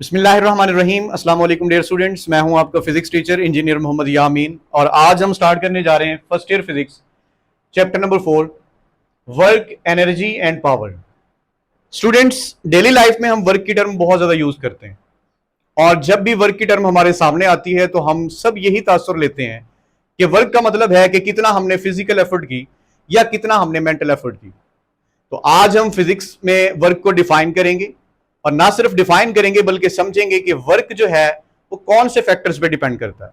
बिस्मिल्लाहिर्रहमानिर्रहीम। अस्सलाम वालेकुम डियर स्टूडेंट्स, मैं हूं आपका फिजिक्स टीचर इंजीनियर मोहम्मद यामीन और आज हम स्टार्ट करने जा रहे हैं first year physics chapter number 4 work, energy and power. Students, daily life में हम वर्क की टर्म बहुत ज्यादा यूज करते हैं और जब भी वर्क की टर्म हमारे सामने आती है तो हम सब यही तासुर लेते हैं कि वर्क का मतलब है कि कितना हमने फिजिकल एफर्ट की या कितना हमने मेंटल एफर्ट की। तो आज हम फिजिक्स में वर्क को डिफाइन करेंगे और ना सिर्फ डिफाइन करेंगे बल्कि समझेंगे कि वर्क जो है वो कौन से फैक्टर्स पे डिपेंड करता है।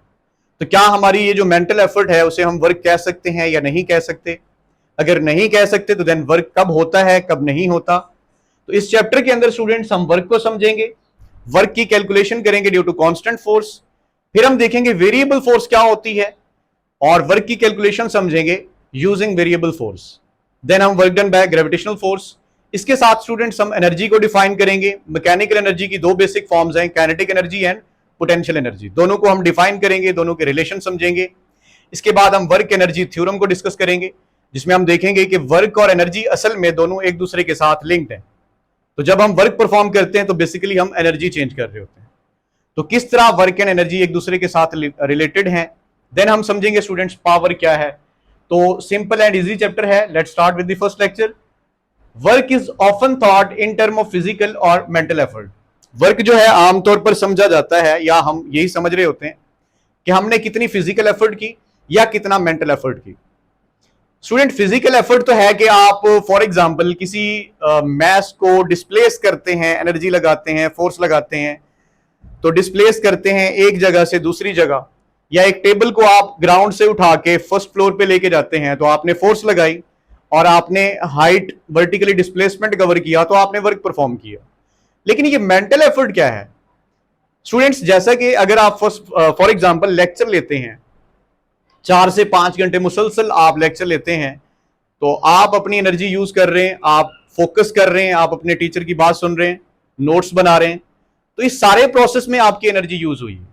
तो क्या हमारी ये जो मेंटल एफर्ट है उसे हम वर्क कह सकते हैं या नहीं कह सकते? अगर नहीं कह सकते तो देन वर्क कब होता है, कब नहीं होता? तो इस चैप्टर के अंदर स्टूडेंट्स हम वर्क को समझेंगे, वर्क की कैलकुलेशन करेंगे ड्यू टू कांस्टेंट फोर्स, फिर हम देखेंगे वेरिएबल फोर्स क्या होती है और वर्क की कैलकुलेशन समझेंगे यूजिंग वेरिएबल फोर्स। देन हम work done by gravitational force. इसके साथ स्टूडेंट्स हम एनर्जी को डिफाइन करेंगे। मैकेनिकल एनर्जी की दो बेसिक फॉर्म्स हैं, kinetic energy and potential energy. दोनों को हम डिफाइन करेंगे, दोनों के रिलेशन समझेंगे। इसके बाद हम वर्क एनर्जी थ्योरम को डिस्कस करेंगे जिसमें हम देखेंगे कि वर्क और एनर्जी असल में दोनों एक दूसरे के साथ लिंक्ड हैं। तो जब हम वर्क परफॉर्म करते हैं तो बेसिकली हम एनर्जी चेंज कर रहे होते हैं। तो किस तरह वर्क एंड एनर्जी एक दूसरे के साथ रिलेटेड हैं। देन हम समझेंगे स्टूडेंट्स पावर क्या है। तो सिंपल एंड इजी चैप्टर है। Let's start with the first lecture. Work is often thought in term of physical और मेंटल एफर्ट। वर्क जो है आमतौर पर समझा जाता है या हम यही समझ रहे होते हैं कि हमने कितनी फिजिकल एफर्ट की या कितना मेंटल एफर्ट की। स्टूडेंट, फिजिकल एफर्ट तो है कि आप फॉर एग्जांपल किसी मैस को डिस्प्लेस करते हैं, एनर्जी लगाते हैं, फोर्स लगाते हैं। तो डिस्प्लेस करते हैं एक जगह से दूसरी जगह, या एक टेबल को आप ग्राउंड से उठा के फर्स्ट फ्लोर पे लेके जाते हैं तो आपने फोर्स लगाई और आपने हाइट वर्टिकली डिस्प्लेसमेंट कवर किया तो आपने वर्क परफॉर्म किया। लेकिन ये मेंटल एफर्ट क्या है स्टूडेंट्स? जैसा कि अगर आप फॉर एग्जांपल लेक्चर लेते हैं, 4 से 5 घंटे मुसलसल आप लेक्चर लेते हैं, तो आप अपनी एनर्जी यूज कर रहे हैं, आप फोकस कर रहे हैं, आप अपने टीचर की बात सुन रहे हैं, नोट्स बना रहे हैं। तो इस सारे प्रोसेस में आपकी एनर्जी यूज हुई है।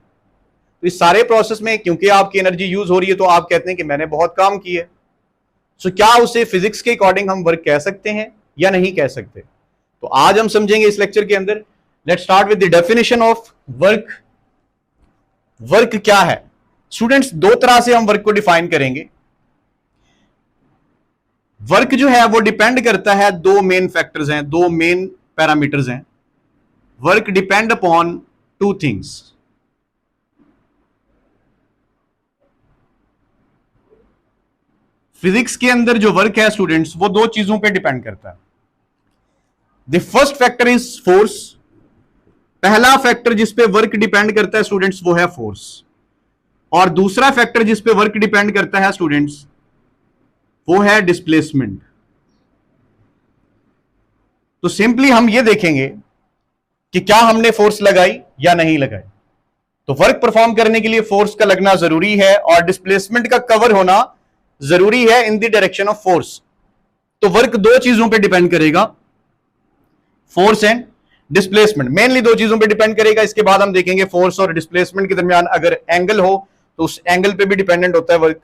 तो इस सारे प्रोसेस में क्योंकि आपकी एनर्जी यूज हो रही है तो आप कहते हैं कि मैंने बहुत काम किया है। सो क्या उसे फिजिक्स के अकॉर्डिंग हम वर्क कह सकते हैं या नहीं कह सकते? तो आज हम समझेंगे इस लेक्चर के अंदर। Let's start with the definition of work. Work क्या है स्टूडेंट्स? दो तरह से हम वर्क को डिफाइन करेंगे। वर्क जो है वो डिपेंड करता है, दो मेन फैक्टर्स हैं, दो मेन पैरामीटर्स हैं। Work depend upon two things. Physics के अंदर जो वर्क है स्टूडेंट्स वो दो चीजों पे डिपेंड करता है। The first factor is force. पहला फैक्टर जिस पे वर्क डिपेंड करता है स्टूडेंट्स वो है फोर्स, और दूसरा फैक्टर जिस पे वर्क डिपेंड करता है स्टूडेंट्स वो है डिस्प्लेसमेंट। तो सिंपली हम ये देखेंगे कि क्या हमने फोर्स लगाई या नहीं लगाई। तो वर्क परफॉर्म करने के लिए फोर्स का लगना जरूरी है और डिस्प्लेसमेंट का कवर होना जरूरी है in the direction of force. तो वर्क दो चीजों पे डिपेंड करेगा, फोर्स एंड डिस्प्लेसमेंट। मेनली दो चीजों पे डिपेंड करेगा। इसके बाद हम देखेंगे फोर्स और डिस्प्लेसमेंट के दरमियान अगर एंगल हो तो उस एंगल पे भी डिपेंडेंट होता है वर्क।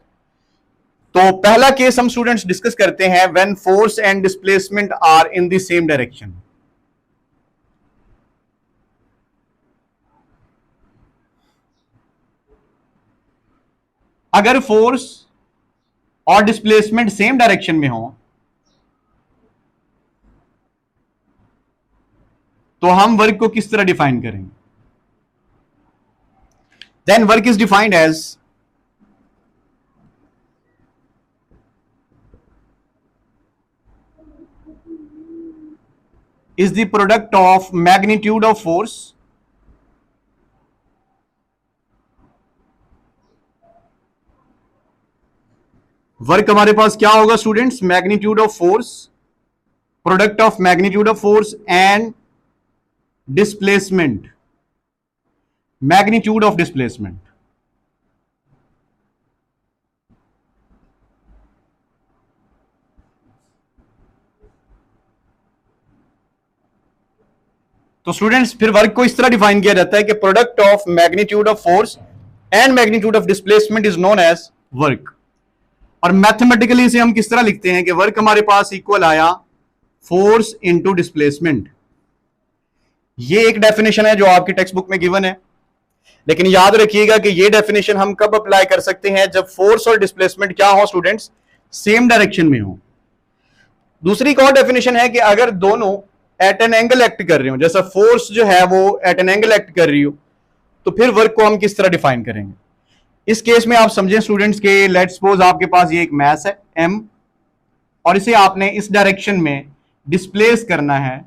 तो पहला केस हम स्टूडेंट्स डिस्कस करते हैं, when force and displacement are in the same direction. अगर फोर्स और डिस्प्लेसमेंट सेम डायरेक्शन में हो तो हम वर्क को किस तरह डिफाइन करेंगे? Then work is defined as is the product of magnitude of force work हमारे पास क्या होगा students? Magnitude of force, product of magnitude of force and displacement, magnitude of displacement. तो स्टूडेंट्स फिर वर्क को इस तरह डिफाइन किया जाता है कि product of magnitude of force and magnitude of displacement is known as work. और मैथमेटिकली इसे हम किस तरह लिखते हैं कि वर्क हमारे पास इक्वल आया फोर्स इंटू डिस्प्लेसमेंट। ये एक डेफिनेशन है जो आपकी टेक्स्ट बुक में गिवन है, लेकिन याद रखिएगा कि ये डेफिनेशन हम कब अप्लाई कर सकते हैं, जब फोर्स और डिस्प्लेसमेंट क्या हो स्टूडेंट्स, सेम डायरेक्शन में हो। दूसरी एक और डेफिनेशन है कि अगर दोनों एट एन एंगल एक्ट कर रहे हो, जैसा फोर्स जो है वो एट एन एंगल एक्ट कर रही हो, तो फिर वर्क को हम किस तरह डिफाइन करेंगे। इस केस में आप समझें स्टूडेंट्स के, लेट्स सपोज आपके पास ये एक मैस है m, और इसे आपने इस डायरेक्शन में डिस्प्लेस करना है,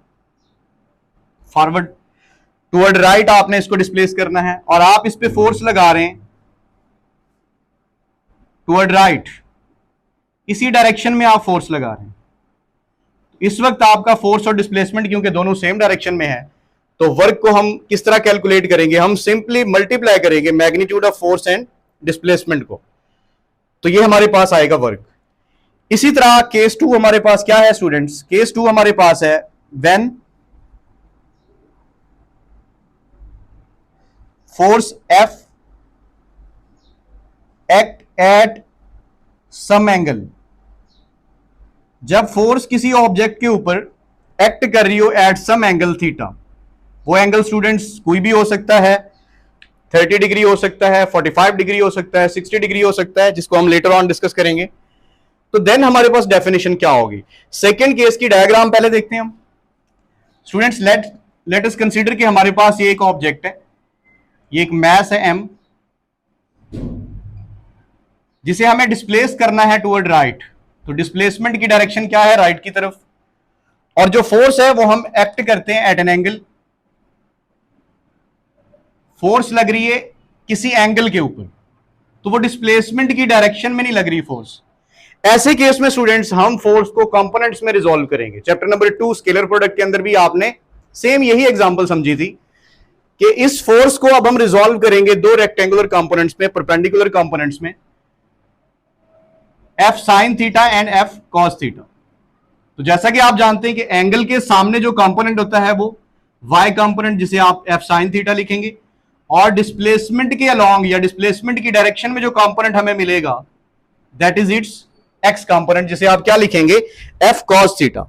फॉरवर्ड टुवर्ड राइट आपने इसको डिस्प्लेस करना है, और आप इस पे फोर्स लगा रहे हैं टुवर्ड राइट, इसी डायरेक्शन में आप फोर्स लगा रहे हैं। इस वक्त आपका फोर्स और डिस्प्लेसमेंट क्योंकि दोनों सेम डायरेक्शन में है, तो वर्क को हम किस तरह कैलकुलेट करेंगे, हम सिंपली मल्टीप्लाई करेंगे magnitude of force and displacement को, तो ये हमारे पास आएगा वर्क। इसी तरह केस 2 हमारे पास क्या है स्टूडेंट्स, केस 2 हमारे पास है when force F act at some angle, जब फोर्स किसी ऑब्जेक्ट के ऊपर एक्ट कर रही हो एट सम एंगल थीटा। वो एंगल स्टूडेंट्स कोई भी हो सकता है, 30 डिग्री हो सकता है, 45 डिग्री हो सकता है, 60 डिग्री हो सकता है, जिसको हम लेटर ऑन डिस्कस करेंगे। तो देन हमारे पास डेफिनेशन क्या होगी। सेकंड केस की डायग्राम पहले देखते हैं हम स्टूडेंट्स। लेट अस कंसीडर कि हमारे पास ये एक ऑब्जेक्ट है, ये एक मैस है m, जिसे हमें डिस्प्लेस करना है टुवर्ड राइट। तो डिस्प्लेसमेंट की डायरेक्शन क्या है, राइट की तरफ, और जो फोर्स है वो हम एक्ट करते हैं एट एन एंगल। फोर्स लग रही है किसी एंगल के ऊपर, तो वो डिस्प्लेसमेंट की डायरेक्शन में नहीं लग रही फोर्स। ऐसे केस में स्टूडेंट्स हम फोर्स को कंपोनेंट्स में रिजॉल्व करेंगे। चैप्टर नंबर 2 स्केलर प्रोडक्ट के अंदर भी आपने सेम यही एग्जांपल समझी थी कि इस फोर्स को अब हम रिजॉल्व करेंगे दो रेक्टेंगुलर कंपोनेंट्स में, परपेंडिकुलर कंपोनेंट्स में, F sine theta and F cos theta. तो जैसा कि आप जानते हैं कि एंगल के सामने जो कंपोनेंट होता है वो वाई कंपोनेंट, जिसे आप एफ साइन थीटा लिखेंगे, और डिस्प्लेसमेंट के अलोंग या डिस्प्लेसमेंट की डायरेक्शन में जो कंपोनेंट हमें मिलेगा that is it's x component, जिसे आप क्या लिखेंगे, एफ कॉस थीटा।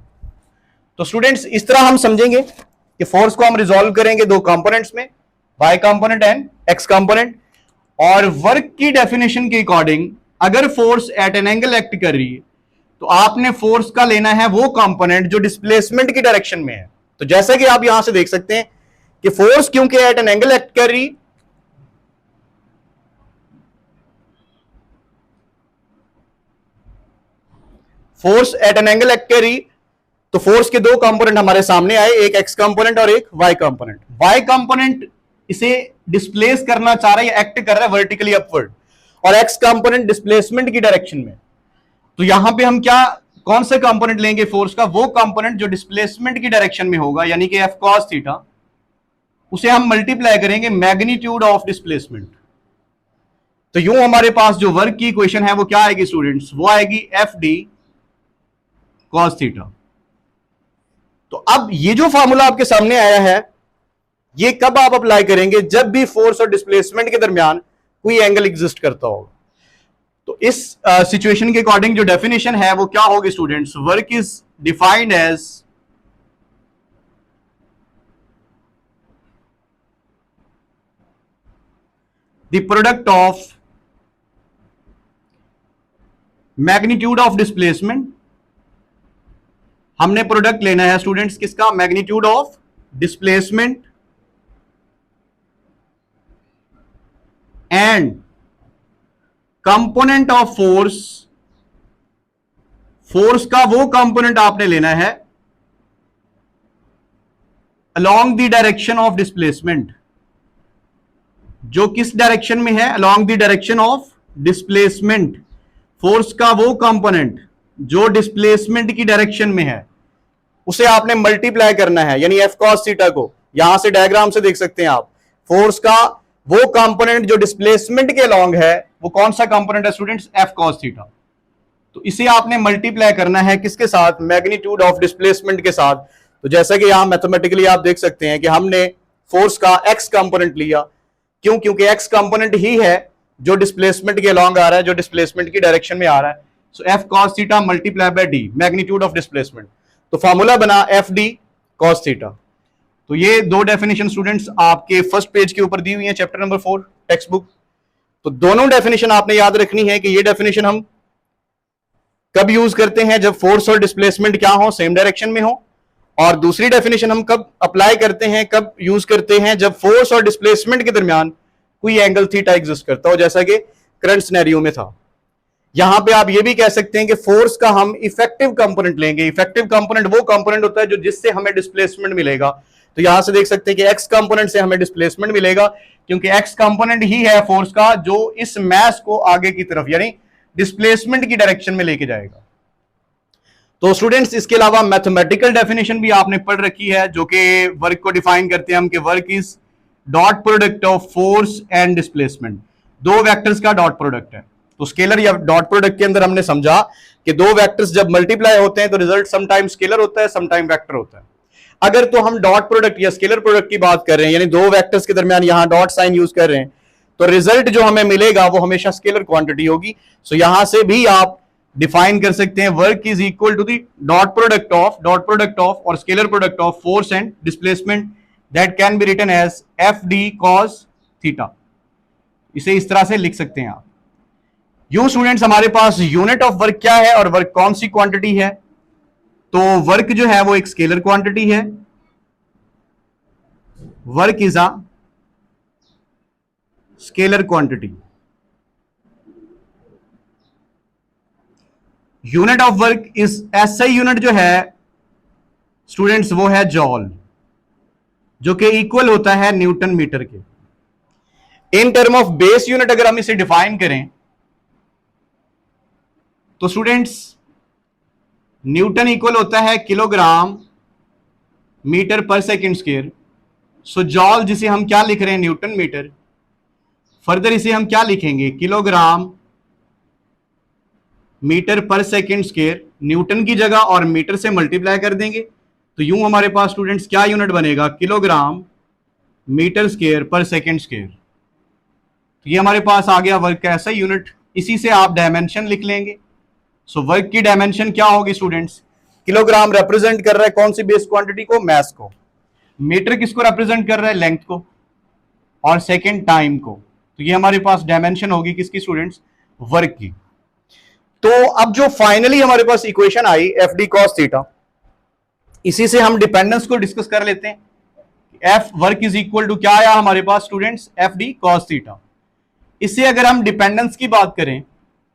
तो स्टूडेंट्स इस तरह हम समझेंगे कि फोर्स को हम रिजॉल्व करेंगे दो कंपोनेंट्स में, Y component and X component, और वर्क की डेफिनेशन के अकॉर्डिंग अगर force at an angle act कर रही है तो आपने फोर्स का लेना है वो कंपोनेंट जो डिस्प्लेसमेंट की डायरेक्शन में है। तो जैसा कि आप यहां से देख सकते हैं कि फोर्स क्योंकि एट एन एंगल एक्ट कर रही, force at an angle act कर रही, तो फोर्स के दो कंपोनेंट हमारे सामने आए, एक एक्स कंपोनेंट और एक वाई कंपोनेंट। वाई कंपोनेंट इसे डिस्प्लेस करना चाह रहा है या एक्ट कर रहा है वर्टिकली अपवर्ड, और एक्स कंपोनेंट डिस्प्लेसमेंट की डायरेक्शन में। तो यहां पे हम क्या, कौन से कंपोनेंट लेंगे फोर्स का, वो कंपोनेंट जो डिस्प्लेसमेंट की डायरेक्शन में होगा, यानी कि एफ कॉस थीटा, उसे हम मल्टीप्लाई करेंगे मैग्नीट्यूड ऑफ डिस्प्लेसमेंट। तो यूं हमारे पास जो वर्क की इक्वेशन है वो क्या आएगी स्टूडेंट्स, वो आएगी एफ डी कॉस थीटा। तो अब ये जो फॉर्मूला आपके सामने आया है, ये कब आप अप्लाई करेंगे, जब भी फोर्स और डिस्प्लेसमेंट के दरमियान कोई एंगल एग्जिस्ट करता होगा। तो इस सिचुएशन के अकॉर्डिंग जो डेफिनेशन है वो क्या होगी students, work is defined as the product of magnitude of displacement. हमने प्रोडक्ट लेना है स्टूडेंट्स किसका, magnitude of displacement and component of force. Force का वो कंपोनेंट आपने लेना है along the direction of displacement, जो किस डायरेक्शन में है, along the direction of displacement. Force का वो कंपोनेंट जो डिस्प्लेसमेंट की डायरेक्शन में है, उसे आपने मल्टीप्लाई करना है, यानी एफ कॉस थीटा को। यहां से डायग्राम से देख सकते हैं आप, फोर्स का वो कंपोनेंट जो डिस्प्लेसमेंट के अलोंग है, वो कौन सा कंपोनेंट है स्टूडेंट्स, एफ कॉस थीटा। तो इसे आपने मल्टीप्लाई करना है किसके साथ, मैग्नीट्यूड ऑफ डिस्प्लेसमेंट के साथ। तो जैसा कि यहां मैथमेटिकली आप देख सकते हैं कि हमने फोर्स का एक्स कंपोनेंट लिया, क्यों, क्योंकि एक्स कंपोनेंट ही है जो डिस्प्लेसमेंट के अलोंग आ रहा है, जो डिस्प्लेसमेंट की डायरेक्शन में आ रहा है। So F cos theta multiply by D, magnitude of displacement. तो फॉर्मूला बना एफ डी कॉस थीटा। तो ये दो डेफिनेशन स्टूडेंट्स आपके फर्स्ट पेज के ऊपर दी हुई है, चैप्टर नंबर 4 टेक्स्ट बुक। तो दोनों डेफिनेशन आपने याद रखनी है कि ये डेफिनेशन हम कब यूज करते हैं, जब फोर्स और डिस्प्लेसमेंट क्या हो, सेम डायरेक्शन में हो। और दूसरी डेफिनेशन हम कब अप्लाई करते हैं, कब यूज करते हैं, जब फोर्स और डिस्प्लेसमेंट के दरमियान कोई एंगल थीटा एग्जिस्ट करता हो, जैसा कि करंट सिनेरियो में था। यहां पे आप ये भी कह सकते हैं कि फोर्स का हम इफेक्टिव कंपोनेंट लेंगे। इफेक्टिव कंपोनेंट वो कंपोनेंट होता है जो जिससे हमें डिस्प्लेसमेंट मिलेगा। तो यहां से देख सकते हैं कि एक्स कंपोनेंट से हमें डिस्प्लेसमेंट मिलेगा, क्योंकि एक्स कंपोनेंट ही है फोर्स का जो इस मैस को आगे की तरफ यानी डिस्प्लेसमेंट की डायरेक्शन में लेके जाएगा। तो स्टूडेंट्स इसके अलावा मैथमेटिकल डेफिनेशन भी आपने पढ़ रखी है, जो कि वर्क को डिफाइन करते हैं हम कि work is dot product of force and displacement. दो वेक्टर्स का डॉट प्रोडक्ट है। तो स्केलर या डॉट प्रोडक्ट के अंदर हमने समझा कि दो वेक्टर्स जब मल्टीप्लाई होते हैं तो रिजल्ट समटाइम स्केलर होता है, समटाइम वेक्टर होता है। अगर तो हम डॉट प्रोडक्ट या स्केलर प्रोडक्ट की बात कर रहे हैं, यानी दो वेक्टर्स के दरमियान यहां डॉट साइन यूज कर रहे हैं, तो रिजल्ट जो हमें मिलेगा वो हमेशा स्केलर क्वांटिटी होगी। सो यहां से भी आप डिफाइन कर सकते हैं work is equal to the dot product of और scalar product of force and displacement, that can be written as F D cos theta. इसे इस तरह से लिख सकते हैं आप। यूं स्टूडेंट्स हमारे पास यूनिट ऑफ वर्क क्या है और वर्क कौन सी क्वांटिटी है? तो वर्क जो है वो एक स्केलर क्वांटिटी है। Work is a scalar quantity. Unit of work is SI unit जो है स्टूडेंट्स वो है जॉल, जो कि इक्वल होता है न्यूटन मीटर के। In term of base unit अगर हम इसे डिफाइन करें तो स्टूडेंट्स न्यूटन इक्वल होता है किलोग्राम मीटर पर सेकंड स्क्वायर। सो जॉल जिसे हम क्या लिख रहे हैं, न्यूटन मीटर, फर्दर इसे हम क्या लिखेंगे, किलोग्राम मीटर पर सेकंड स्क्वायर, न्यूटन की जगह और मीटर से मल्टीप्लाई कर देंगे। तो यूं हमारे पास स्टूडेंट्स क्या यूनिट बनेगा, किलोग्राम मीटर स्क्वायर पर सेकंड स्क्वायर। तो ये हमारे पास आ गया वर्क का ऐसा यूनिट। इसी से आप डायमेंशन लिख लेंगे। सो वर्क की डायमेंशन क्या होगी स्टूडेंट्स, किलोग्राम रिप्रेजेंट कर रहा है कौन सी बेस क्वांटिटी को, मैस को। मीटर किसको रिप्रेजेंट कर रहा है, लेंथ को, और सेकंड टाइम को। तो ये हमारे पास डायमेंशन होगी किसकी स्टूडेंट्स, वर्क की। तो अब जो फाइनली हमारे पास इक्वेशन आई एफ डी कॉस थीटा, इसी से हम डिपेंडेंस को डिस्कस कर लेते हैं। F work is equal to क्या आया हमारे पास students, F D cos theta. इससे अगर हम डिपेंडेंस की बात करें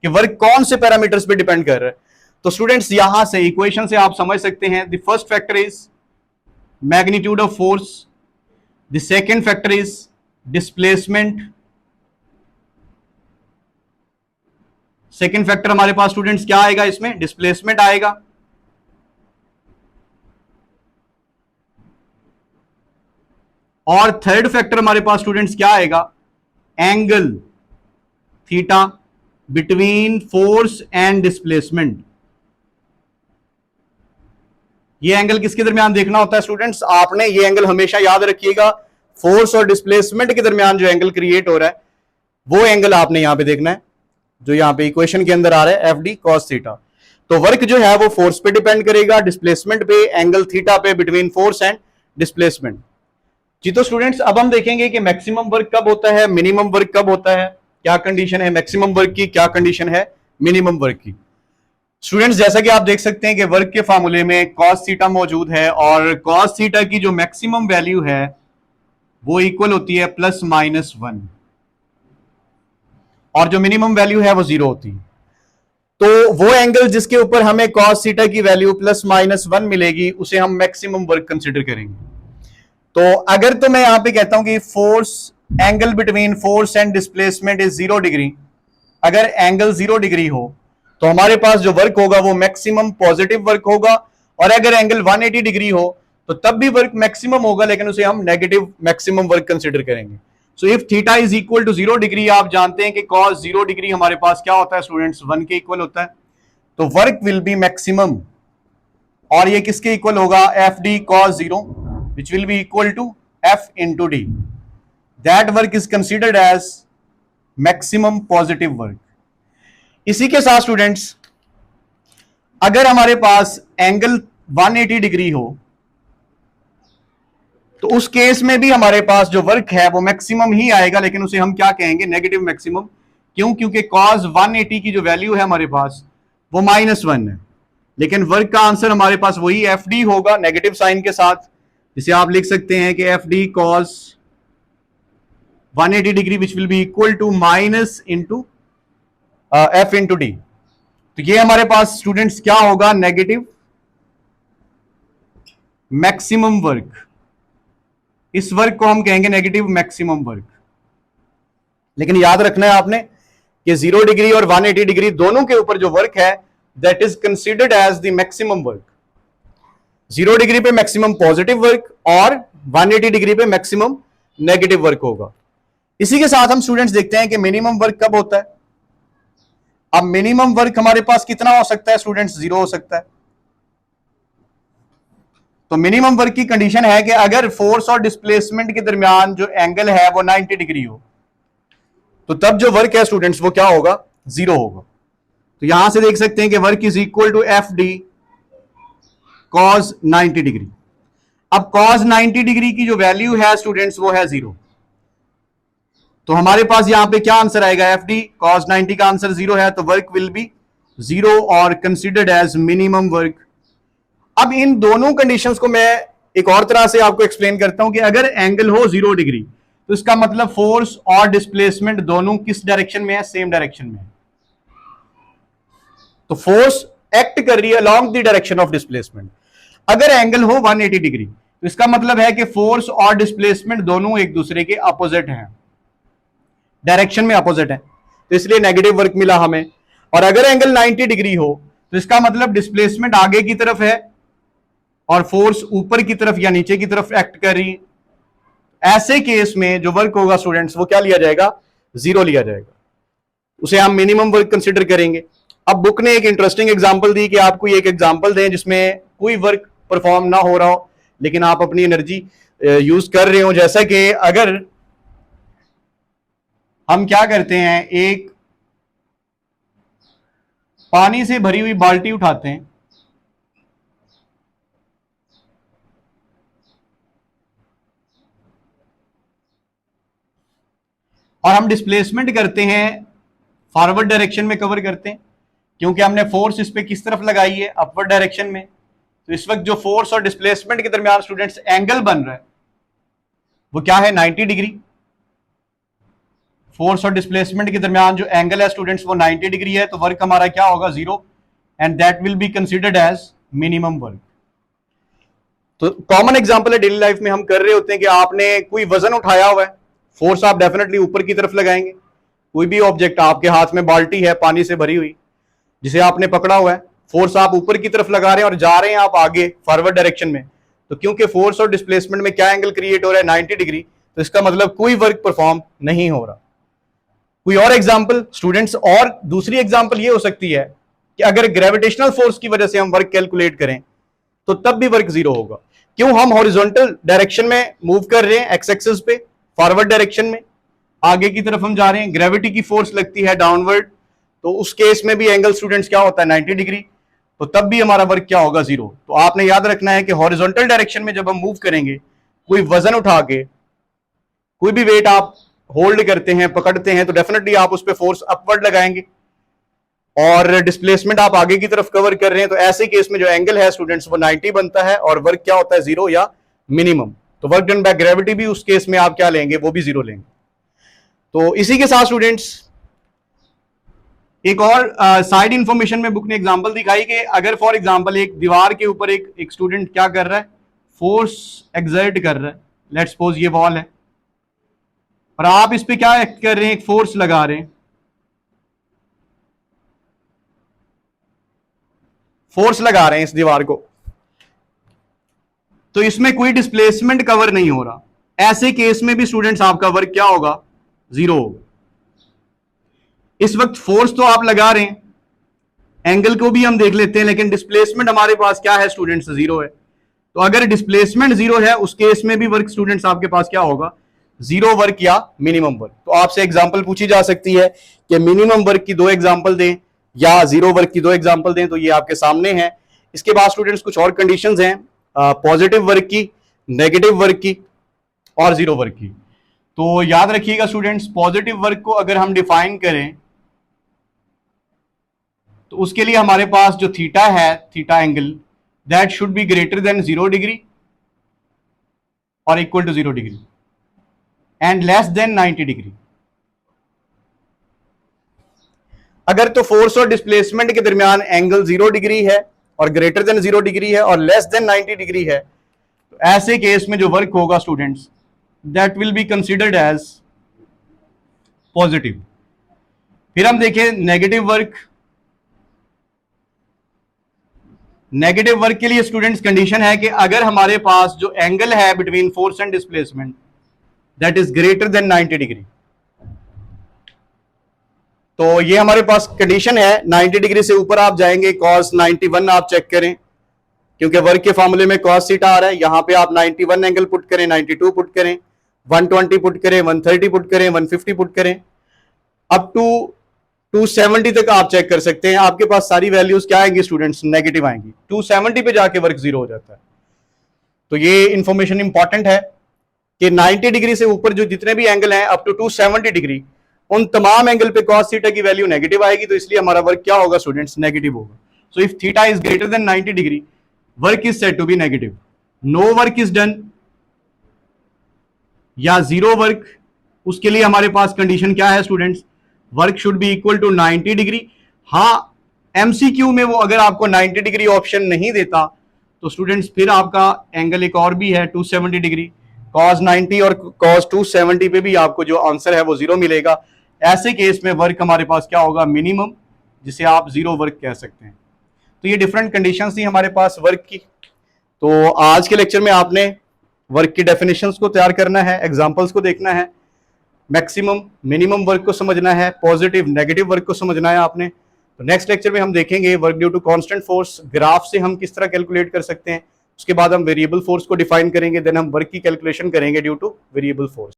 कि वर्क कौन से पैरामीटर्स पे डिपेंड कर रहा है, तो स्टूडेंट्स यहां से इक्वेशन से आप समझ सकते हैं the first factor is magnitude of force, the second factor is displacement. Second factor हमारे पास स्टूडेंट्स क्या आएगा, इसमें डिस्प्लेसमेंट आएगा। और थर्ड फैक्टर हमारे पास स्टूडेंट्स क्या आएगा, angle theta between force and displacement. ये एंगल किसके दरमियान देखना होता है स्टूडेंट्स, आपने ये एंगल हमेशा याद रखिएगा, फोर्स और डिस्प्लेसमेंट के दरमियान जो एंगल क्रिएट हो रहा है वो एंगल आपने यहां पे देखना है, जो यहां पे इक्वेशन के अंदर आ रहा है एफ डी कॉस थीटा। तो वर्क जो है वो फोर्स पे डिपेंड करेगा, डिस्प्लेसमेंट पे, एंगल थीटा पे बिटवीन फोर्स एंड डिस्प्लेसमेंट। जी तो स्टूडेंट्स अब हम देखेंगे कि मैक्सिमम वर्क कब होता है, मिनिमम वर्क कब होता है, क्या कंडीशन है मैक्सिमम वर्क की, क्या कंडीशन है मिनिमम वर्क की। स्टूडेंट्स जैसा कि आप देख सकते हैं कि वर्क के फार्मूले में कॉस थीटा मौजूद है, और कॉस थीटा की जो मैक्सिमम वैल्यू है वो इक्वल होती है +-1, और जो मिनिमम वैल्यू है वो 0 होती है। तो वो एंगल जिसके ऊपर हमें कॉस थीटा की वैल्यू +-1 मिलेगी उसे हम मैक्सिमम वर्क कंसिडर करेंगे। तो अगर तो मैं यहां पे कहता हूं कि force angle between force and displacement is 0 degree, अगर एंगल 0 डिग्री हो तो हमारे पास जो वर्क होगा वो मैक्सिमम पॉजिटिव वर्क होगा, और अगर एंगल 180 डिग्री हो तो तब भी वर्क मैक्सिमम होगा, लेकिन उसे हम नेगेटिव मैक्सिमम वर्क कंसिडर करेंगे। So if theta is equal to 0 degree, आप जानते हैं कि कॉस 0 डिग्री हमारे पास क्या होता है स्टूडेंट्स, 1 के इक्वल होता है। तो वर्क विल बी मैक्सिमम, और ये किसके इक्वल होगा, F D cos 0 which will be equal to F into D. That work is considered as maximum positive work. इसी के साथ स्टूडेंट्स अगर हमारे पास एंगल 180 डिग्री हो तो उस केस में भी हमारे पास जो वर्क है वो मैक्सिमम ही आएगा, लेकिन उसे हम क्या कहेंगे, नेगेटिव मैक्सिमम। क्यों? क्योंकि cos 180 की जो वैल्यू है हमारे पास वो -1 है, लेकिन वर्क का आंसर हमारे पास वही एफ डी होगा, नेगेटिव साइन के साथ, जिसे आप लिख सकते हैं कि F D cos 180 degree which will be equal to minus into F into D. तो ये हमारे पास स्टूडेंट्स क्या होगा, नेगेटिव मैक्सिमम वर्क। इस वर्क को हम कहेंगे नेगेटिव मैक्सिमम वर्क। लेकिन याद रखना है आपने कि 0 डिग्री और 180 डिग्री दोनों के ऊपर जो वर्क है that is considered as the maximum work. 0 degree पे मैक्सिमम पॉजिटिव वर्क और 180 डिग्री पे मैक्सिमम नेगेटिव वर्क होगा। इसी के साथ हम स्टूडेंट्स देखते हैं कि मिनिमम वर्क कब होता है। अब मिनिमम वर्क हमारे पास कितना हो सकता है स्टूडेंट्स, 0 हो सकता है। तो मिनिमम वर्क की कंडीशन है कि अगर फोर्स और डिस्प्लेसमेंट के दरमियान जो एंगल है वो 90 डिग्री हो, तो तब जो वर्क है स्टूडेंट्स वो क्या होगा, 0 होगा। तो यहां से देख सकते हैं कि work is equal to F D cos 90 degree. अब cos 90 डिग्री की जो वैल्यू है स्टूडेंट्स वो है 0। तो हमारे पास यहां पे क्या आंसर आएगा, एफ डी cos 90 का आंसर 0 है, तो वर्क विल बी 0 और कंसिडर्ड एज मिनिमम वर्क। अब इन दोनों कंडीशंस को मैं एक और तरह से आपको एक्सप्लेन करता हूं कि अगर एंगल हो 0 डिग्री तो इसका मतलब फोर्स और डिस्प्लेसमेंट दोनों किस डायरेक्शन में है, सेम डायरेक्शन में है। तो फोर्स एक्ट कर रही है along the direction of displacement. अगर एंगल हो 180 डिग्री तो इसका मतलब है कि फोर्स और डिस्प्लेसमेंट दोनों एक दूसरे के अपोजिट हैं, डायरेक्शन में अपोजिट है, तो इसलिए नेगेटिव वर्क मिला हमें। और अगर एंगल 90 डिग्री हो तो इसका मतलब डिस्प्लेसमेंट आगे की तरफ है और फोर्स ऊपर की तरफ या नीचे की तरफ एक्ट कर रही है। ऐसे केस में जो वर्क होगा स्टूडेंट्स वो क्या लिया जाएगा, 0 लिया जाएगा, उसे हम मिनिमम वर्क कंसिडर करेंगे। अब बुक ने एक इंटरेस्टिंग एग्जांपल दी कि आपको एक एग्जांपल दें जिसमें कोई वर्क परफॉर्म ना हो रहा हो लेकिन आप अपनी एनर्जी यूज कर रहे हो। जैसा कि अगर हम क्या करते हैं, एक पानी से भरी हुई बाल्टी उठाते हैं और हम डिस्प्लेसमेंट करते हैं फॉरवर्ड डायरेक्शन में कवर करते हैं, क्योंकि हमने फोर्स इस पे किस तरफ लगाई है, अपवर्ड डायरेक्शन में। तो इस वक्त जो फोर्स और डिस्प्लेसमेंट के दरमियान स्टूडेंट्स एंगल बन रहा है वो क्या है, 90 डिग्री। फोर्स और डिस्प्लेसमेंट के दरमियान जो एंगल है स्टूडेंट्स वो 90 डिग्री है, तो वर्क हमारा क्या होगा, 0, and that will be considered as minimum work. तो कॉमन एग्जांपल है डेली लाइफ में हम कर रहे होते हैं कि आपने कोई वजन उठाया हुआ है, फोर्स आप डेफिनेटली ऊपर की तरफ लगाएंगे। कोई भी ऑब्जेक्ट, आपके हाथ में बाल्टी है पानी से भरी हुई जिसे आपने पकड़ा हुआ है, फोर्स आप ऊपर की तरफ लगा रहे हैं और जा रहे हैं आप आगे फॉरवर्ड डायरेक्शन में। तो क्योंकि फोर्स और डिस्प्लेसमेंट में क्या एंगल क्रिएट हो रहा है, 90 डिग्री, तो इसका मतलब कोई वर्क परफॉर्म नहीं हो रहा। कोई और एग्जांपल स्टूडेंट्स, और दूसरी एग्जांपल ये हो सकती है कि अगर ग्रेविटेशनल फोर्स की वजह से हम वर्क कैलकुलेट करें तो तब भी वर्क 0 होगा। क्यों, हम हॉरिजॉन्टल डायरेक्शन में मूव कर रहे हैं, एक्स एक्सिस पे फॉरवर्ड डायरेक्शन में आगे की तरफ हम जा रहे हैं, ग्रेविटी की फोर्स लगती है डाउनवर्ड, तो उस केस में भी एंगल स्टूडेंट्स क्या होता है, 90 डिग्री, तो तब भी हमारा वर्क क्या होगा, 0। तो आपने याद रखना है कि हॉरिजॉन्टल डायरेक्शन में जब हम मूव करेंगे, कोई वजन उठा के, कोई भी वेट आप होल्ड करते हैं, पकड़ते हैं, तो डेफिनेटली आप उस पर फोर्स अपवर्ड लगाएंगे, और डिस्प्लेसमेंट आप आगे की तरफ कवर कर रहे हैं, तो ऐसे केस में जो एंगल है स्टूडेंट्स वो 90 बनता है और वर्क क्या होता है, 0 या मिनिमम। तो वर्क डन बाय ग्रेविटी भी उस केस में आप क्या लेंगे, वो भी 0 लेंगे। तो इसी के साथ स्टूडेंट्स एक और साइड इंफॉर्मेशन में बुक ने एग्जांपल दिखाई कि अगर फॉर एग्जांपल एक दीवार के ऊपर एक स्टूडेंट क्या कर रहा है, फोर्स एक्सर्ट कर रहा है, लेट्स सपोज ये वॉल है और आप इस पे क्या एक्ट कर रहे हैं, एक फोर्स लगा रहे हैं, फोर्स लगा रहे हैं इस दीवार को, तो इसमें कोई डिस्प्लेसमेंट कवर नहीं हो रहा। ऐसे केस में भी स्टूडेंट्स आपका वर्क क्या होगा, 0 होगा। इस वक्त फोर्स तो आप लगा रहे हैं, एंगल को भी हम देख लेते हैं, लेकिन डिस्प्लेसमेंट हमारे पास क्या है स्टूडेंट्स, 0 है। तो अगर डिस्प्लेसमेंट 0 है उस केस में भी वर्क स्टूडेंट्स आपके पास क्या होगा, 0 वर्क या मिनिमम वर्क। तो आपसे एग्जांपल पूछी जा सकती है कि मिनिमम वर्क की 2 एग्जांपल दें या 0 वर्क की 2 एग्जांपल दें, तो ये आपके सामने है। इसके बाद स्टूडेंट्स कुछ और कंडीशंस हैं पॉजिटिव वर्क की, नेगेटिव वर्क की, और जीरो वर्क की। तो याद रखिएगा स्टूडेंट्स, पॉजिटिव वर्क को अगर हम डिफाइन करें तो उसके लिए हमारे पास जो थीटा है, theta angle, that should be greater than 0 degree और equal to 0 degree and less than 90 degree. अगर तो फोर्स और डिस्प्लेसमेंट के दरमियान एंगल 0 डिग्री है और ग्रेटर देन 0 डिग्री है और लेस देन 90 डिग्री है, तो ऐसे केस में जो वर्क होगा students, that will be considered as positive. फिर हम देखें नेगेटिव वर्क। नेगेटिव वर्क के लिए स्टूडेंट्स कंडीशन है कि अगर हमारे पास जो एंगल है between force and displacement that is greater than 90 degree, तो ये हमारे पास कंडीशन है। 90 डिग्री से ऊपर आप जाएंगे, cos 91 आप चेक करें, क्योंकि वर्क के फॉर्मूले में cos थीटा आ रहा है। यहां पे आप 91 एंगल पुट करें, 92 पुट करें, 120 पुट करें, 130 पुट करें, 150 पुट करें, अप टू 270 तक आप चेक कर सकते हैं। आपके पास सारी वैल्यूज क्या आएंगी स्टूडेंट्स? नेगेटिव आएंगी। 270 पे जाके वर्क जीरो हो जाता है। तो ये इंफॉर्मेशन इंपॉर्टेंट है कि 90 डिग्री से ऊपर जो जितने भी एंगल हैं अप टू 270 डिग्री, उन तमाम एंगल पे cos थीटा की वैल्यू नेगेटिव आएगी। तो इसलिए हमारा वर्क क्या होगा स्टूडेंट्स? नेगेटिव होगा। So if theta is greater than 90 degree, work is said to be negative. No work is done या जीरो वर्क, उसके लिए हमारे पास कंडीशन क्या है students? Work should be equal to 90 degree. हाँ, एमसीक्यू में वो अगर आपको 90 डिग्री ऑप्शन नहीं देता तो स्टूडेंट्स फिर आपका एंगल एक और भी है 270 डिग्री। cos 90 और cos 270 पे भी आपको जो आंसर है वो जीरो मिलेगा। ऐसे केस में वर्क हमारे पास क्या होगा? मिनिमम, जिसे आप जीरो वर्क कह सकते हैं। तो ये डिफरेंट कंडीशंस थी हमारे पास वर्क की। तो आज के लेक्चर में आपने वर्क की डेफिनेशंस को तैयार करना है, एग्जांपल्स को देखना है, मैक्सिमम मिनिमम वर्क को समझना है, पॉजिटिव नेगेटिव वर्क को समझना है आपने। तो नेक्स्ट लेक्चर में हम देखेंगे work due to constant force, graph से हम किस तरह कैलकुलेट कर सकते हैं। उसके बाद हम वेरिएबल फोर्स को डिफाइन करेंगे, देन हम वर्क की कैलकुलेशन करेंगे ड्यू टू वेरिएबल फोर्स।